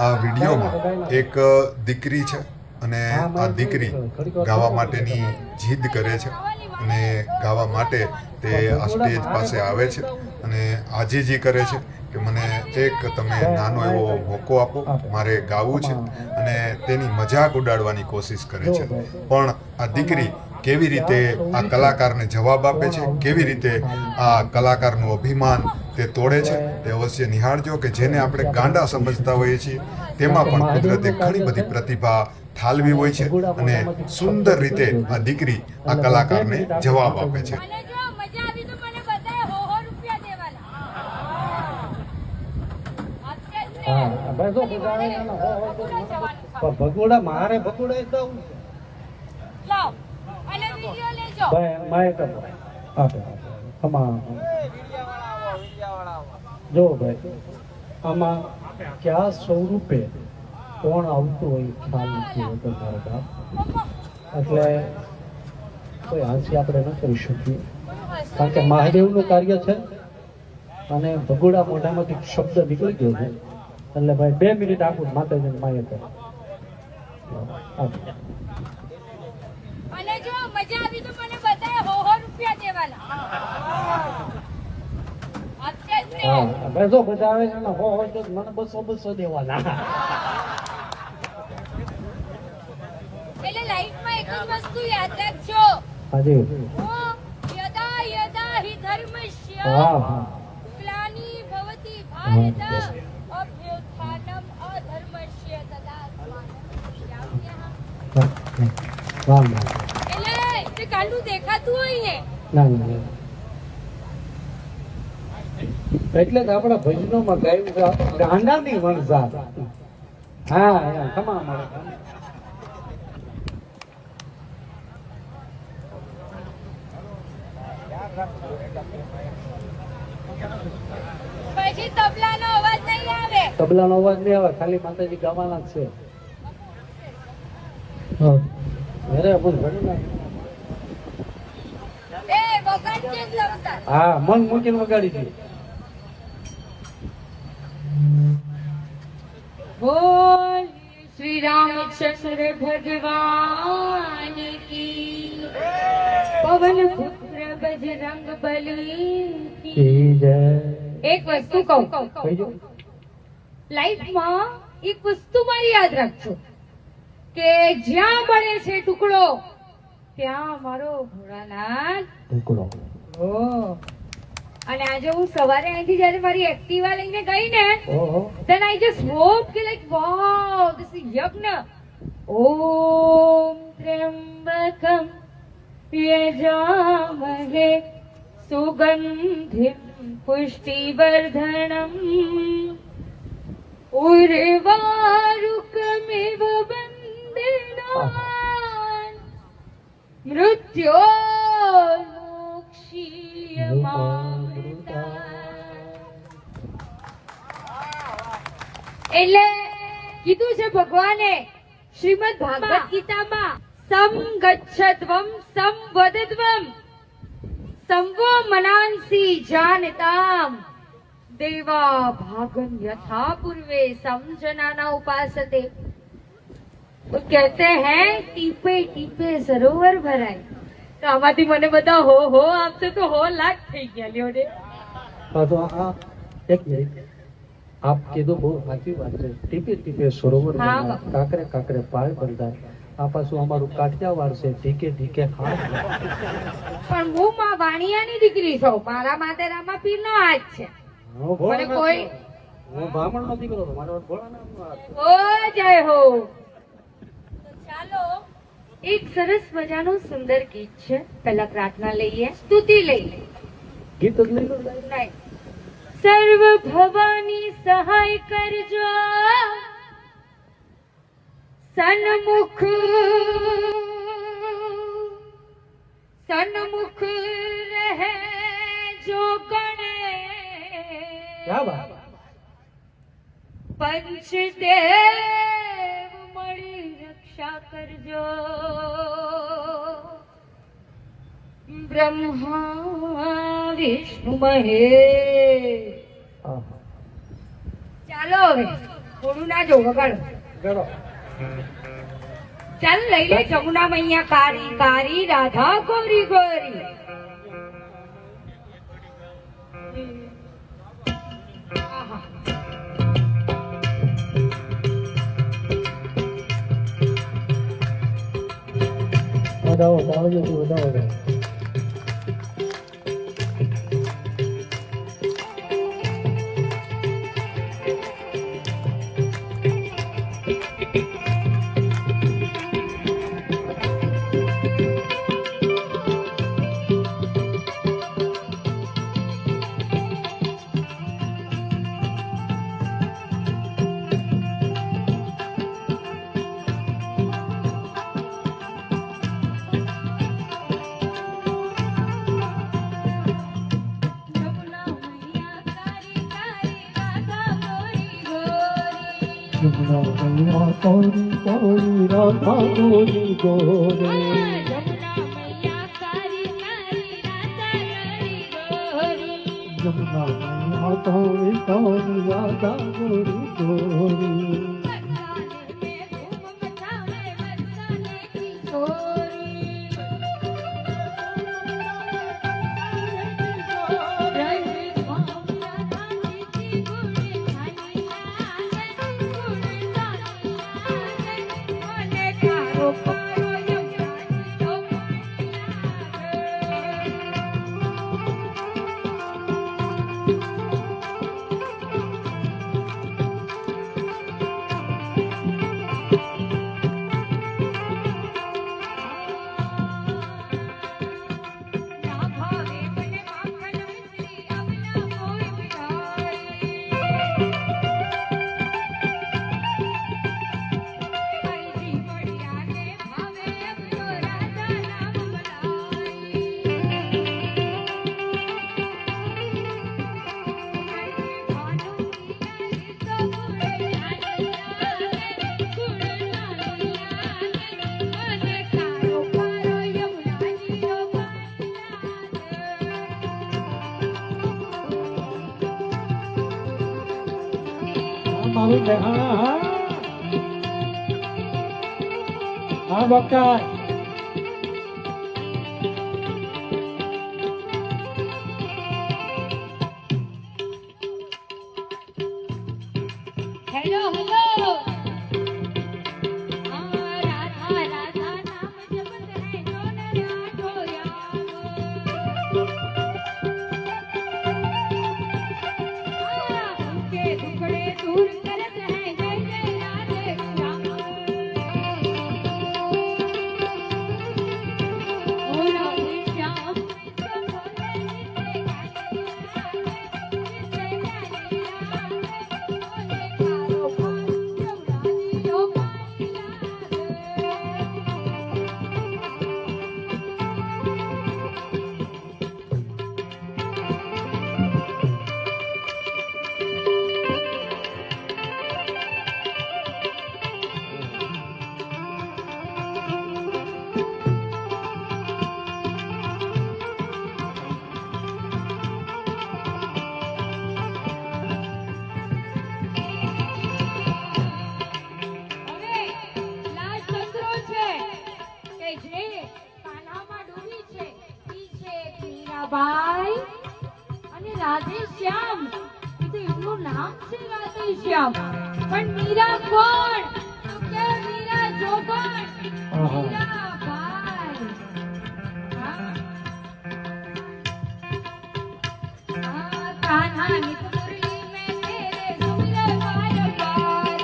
આ વિડીયોમાં એક દીકરી છે અને આ દીકરી ગાવા માટેની જીદ કરે છે અને ગાવા માટે તે આ સ્ટેજ પાસે આવે છે અને આજીજી કરે છે કે મને એક તમે નાનો એવો મોકો આપો, મારે ગાવું છે, અને તેની મજાક ઉડાડવાની કોશિશ કરે છે. પણ આ દીકરી કેવી રીતે આ કલાકારને જવાબ આપે છે, કેવી રીતે આ કલાકારનું અભિમાન તે તોડે છે, તે અવશ્ય નિહાળજો. કે જેને આપણે ગાંડા સમજતા હોઈએ છીએ તેમાં પણ કુદરતે ઘણી બધી પ્રતિભા ઠાલવી હોય છે અને સુંદર રીતે આ દીકરી આ કલાકારને જવાબ આપે છે. ભગોડા મારે ભગોડા દઉં જો ભાઈ આમાં ક્યાં સ્વરૂપે કોણ આવતું હોય ખ્યાલ નથી હોતો મારા બાપ, એટલે કોઈ હાંસી આપણે ન કરી શકીએ કારણ કે મહાદેવનું કાર્ય છે અને ભગોડા મોઢામાંથી શબ્દ નીકળી ગયો છે એટલે ભાઈ 2 મિનિટ આપું માતાજીને માયા કરે. અને જો મજા આવી તો મને બતાય ₹100 દેવાના. હા ભાઈ જો બધા આવે છે ને હો તો મને 200 દેવાના. એટલે લાઈફમાં એક જ વસ્તુ યાદ રાખજો. હાજી. યદા યદા હિ ધર્મસ્ય ગ્લાનિ ભવતિ ભારત અભ્યુત્થાનમ અધર્મસ્ય તદા વાહ એટલે તે કાંડું દેખાતું હોય ને ના ના એટલે જ આપણા ભજનોમાં ગાયું છે ગાંડાની વણઝાર. હા ખમા મળે પછી તબલાનો અવાજ નહીં આવે. તબલાનો અવાજ નહીં આવે, ખાલી માતાજી ગાવાના જ છે. હા મન મૂકીને વગાડી દે. બોલ શ્રી રામચંદ્ર ભગવાન કી, પવન પુત્ર બજરંગ બલી કી જય. એક વસ્તુ કહું, લાઈફમાં એક વસ્તુ મારી યાદ રાખજો કે જ્યાં મળે છે ટુકડો ત્યાં મારો ભોળાનાથ ટુકડો. અને આજે હું સવારે અહીંથી જ્યારે મારી એક્ટિવા લઈને ગઈ ને, then I just hope કે like wow this is યજ્ઞ. ઓમ ત્ર્યંબકમ યજામહે સુગંધિમ પુષ્ટિવર્ધનમ ઉર્વારુકમિવ બંદનાન મૃત્યોર્મોક્ષીયમામૃતા. એટલે કીધું છે ભગવાને શ્રીમદ ભાગવત ગીતામાં, સમ ગચ્છત્વમ સમ વદત્વમ સંવો મનાંસી જાનતામ દેવા ભાગમ યથા પૂર્વે સમજનાના ઉપાસતે. वो कहते हैं टीपे टीपे सरोवर भराय. तो आમાંથી મને બધા હો હો આપશે તો હો લાખ થઈ ગયા લ્યો ને. તો આ એક મિનિટ આપ કીધું બહુ સાચી વાત છે. ટીપે ટીપે સરોવર ભરાય, કાકરે કાકરે પાળ બંધાય. આ પાછું અમારું કાઠિયાવાડ છે, ઢીકે ઢીકે ખાસ. પણ હું માં વાણિયાની દીકરી છું, મારા માથે રામાપીરનો હાથ છે. મને કોઈ હું બ્રાહ્મણનો દીકરો છું, મારો ભોળાનાથનો હાથ છે. ઓ જય હો. ચાલો એક સરસ મજાનું સુંદર ગીત છે, પહેલા પ્રાર્થના લઈએ, સ્તુતિ લઈએ. ગીત જ લઈ લો. સર્વ ભવાની સહાય કરજો, સન્મુખ સન્મુખ રહે જો ગણે, ક્યા બાત. પંચદેવ મળી રક્ષા કરજો, બ્રહ્મા વિષ્ણુ મહેશ. ચાલો હવે થોડું ના જો વગાડ કરો. ચાલ લઈ લે જમુના મૈયા કારી કારી રાધા ગોરી ગોરી આહા. વધાવો વધાવો વધાવો વધાવો. જમુના મૈયા કારી કારી રાધા ગોરી ગોરી જમુના મૈયા કારી કારી રાધા ગોરી ગોરી. મારું ને હા બકા. હેલો હેલો રાધા રાધા નામ જપત હૈ જો ન રાઠો યાર ઉનકે દુખડે દૂર કરત હૈ જય જય રાધે શ્યામ ઓ રાધે શ્યામ ભાઈ અને રાધે શ્યામ એ તો એમનું નામ છે રાધે શ્યામ પણ મીરા કોણ તો કે મીરા જોગણ મીરા ભાઈ કાन्हा નિત મુરલી મેં તેરે સુમિર બાર બાર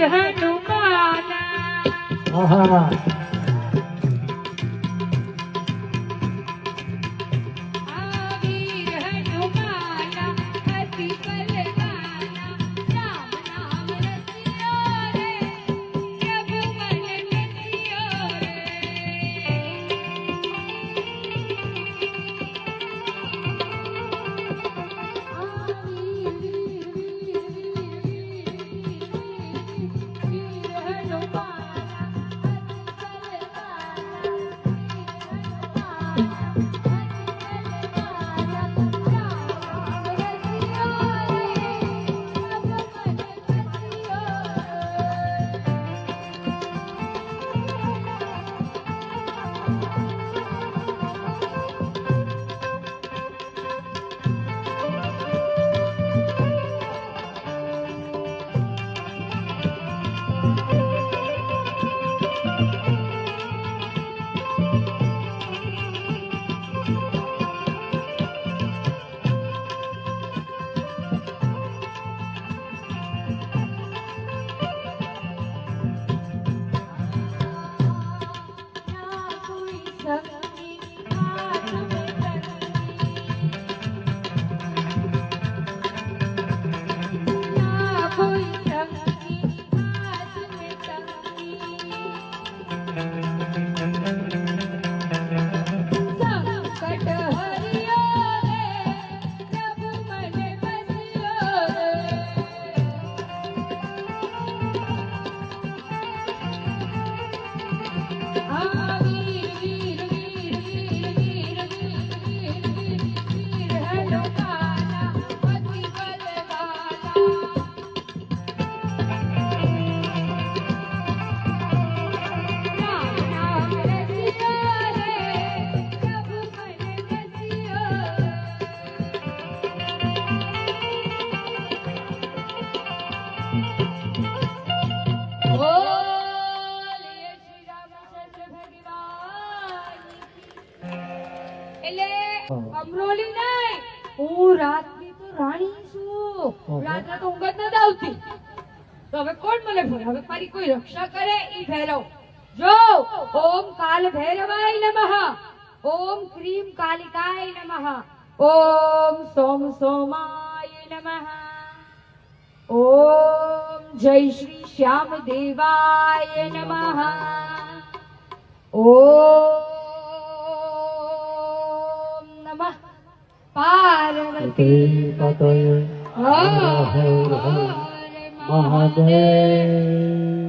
હનુમાના આહા વીર હનુમાના અતિ બલવાના રામ નામ રસિયો રે પ્રભુ મન રસિયો રે અમરોલી નહીં, હું રાતની તો રાણી છું. રાત્રે તો ઊંઘ જ નથી આવતી. તો હવે કોણ મને ભરે? હવે મારી કોઈ રક્ષા કરે ઈ ભૈરવ. જો ઓમ કાલ ભૈરવાય નમઃ, ઓમ ક્રીમ કાલિકાય નમઃ, ઓમ સોમ સોમાય નમઃ, ઓમ જય શ્રી શ્યામ દેવાય નમઃ, ઓમ નમઃ પાર્વતી પતય હર હર મહાદેવ